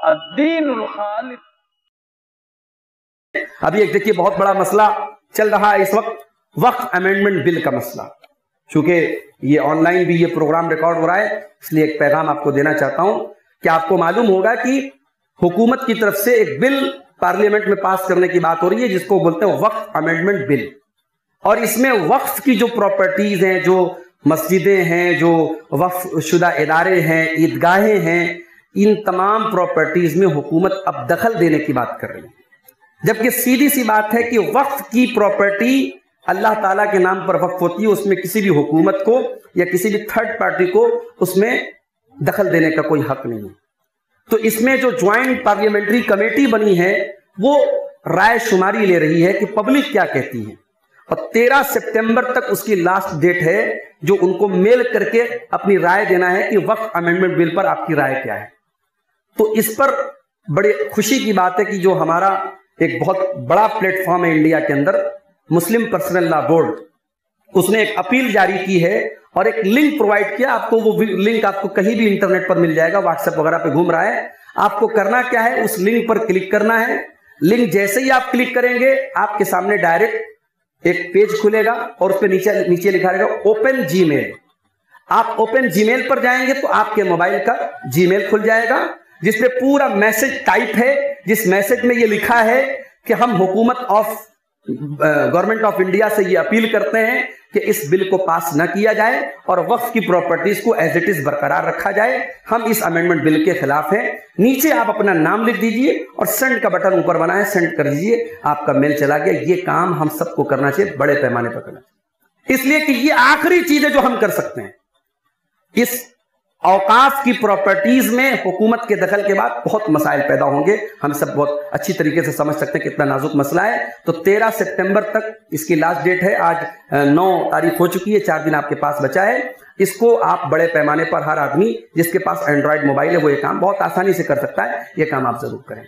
अद्दीनुल खालिस। अभी एक देखिए बहुत बड़ा मसला चल रहा है इस वक्त, वक्फ अमेंडमेंट बिल का मसला। चूंकि ये ऑनलाइन भी ये प्रोग्राम रिकॉर्ड हो रहा है, इसलिए एक पैगाम आपको देना चाहता हूं कि आपको मालूम होगा कि हुकूमत की तरफ से एक बिल पार्लियामेंट में पास करने की बात हो रही है जिसको बोलते हैं वक्फ अमेंडमेंट बिल। और इसमें वक्फ की जो प्रॉपर्टीज हैं, जो मस्जिदें हैं, जो वक्फ शुदा इदारे हैं, ईदगाहें हैं, इन तमाम प्रॉपर्टीज में हुकूमत अब दखल देने की बात कर रही है। जबकि सीधी सी बात है कि वक्फ की प्रॉपर्टी अल्लाह ताला के नाम पर वक्फ होती है, उसमें किसी भी हुकूमत को या किसी भी थर्ड पार्टी को उसमें दखल देने का कोई हक नहीं है। तो इसमें जो ज्वाइंट पार्लियामेंट्री कमेटी बनी है वो राय शुमारी ले रही है कि पब्लिक क्या कहती है, और 13 सितंबर तक उसकी लास्ट डेट है जो उनको मेल करके अपनी राय देना है कि वक्फ अमेंडमेंट बिल पर आपकी राय क्या है। तो इस पर बड़ी खुशी की बात है कि जो हमारा एक बहुत बड़ा प्लेटफॉर्म है इंडिया के अंदर, मुस्लिम पर्सनल लॉ बोर्ड, उसने एक अपील जारी की है और एक लिंक प्रोवाइड किया। आपको वो लिंक आपको कहीं भी इंटरनेट पर मिल जाएगा, व्हाट्सएप वगैरह पे घूम रहा है। आपको करना क्या है, उस लिंक पर क्लिक करना है। लिंक जैसे ही आप क्लिक करेंगे आपके सामने डायरेक्ट एक पेज खुलेगा और उस पर नीचे लिखा रहेगा ओपन जीमेल। आप ओपन जीमेल पर जाएंगे तो आपके मोबाइल का जीमेल खुल जाएगा जिसपे पूरा मैसेज टाइप है, जिस मैसेज में ये लिखा है कि हम हुकूमत ऑफ गवर्नमेंट ऑफ इंडिया से ये अपील करते हैं कि इस बिल को पास न किया जाए और वक्फ की प्रॉपर्टीज को एज इट इज बरकरार रखा जाए। हम इस अमेंडमेंट बिल के खिलाफ हैं। नीचे आप अपना नाम लिख दीजिए और सेंड का बटन ऊपर बना है, सेंड कर दीजिए, आपका मेल चला गया। ये काम हम सबको करना चाहिए, बड़े पैमाने पर करना चाहिए, इसलिए कि ये आखिरी चीज है जो हम कर सकते हैं। इस औकाफ की प्रॉपर्टीज में हुकूमत के दखल के बाद बहुत मसाइल पैदा होंगे, हम सब बहुत अच्छी तरीके से समझ सकते हैं कितना नाजुक मसला है। तो 13 सितंबर तक इसकी लास्ट डेट है। आज 9 तारीख हो चुकी है, 4 दिन आपके पास बचा है। इसको आप बड़े पैमाने पर, हर आदमी जिसके पास एंड्रॉयड मोबाइल है वो ये काम बहुत आसानी से कर सकता है। ये काम आप जरूर करें।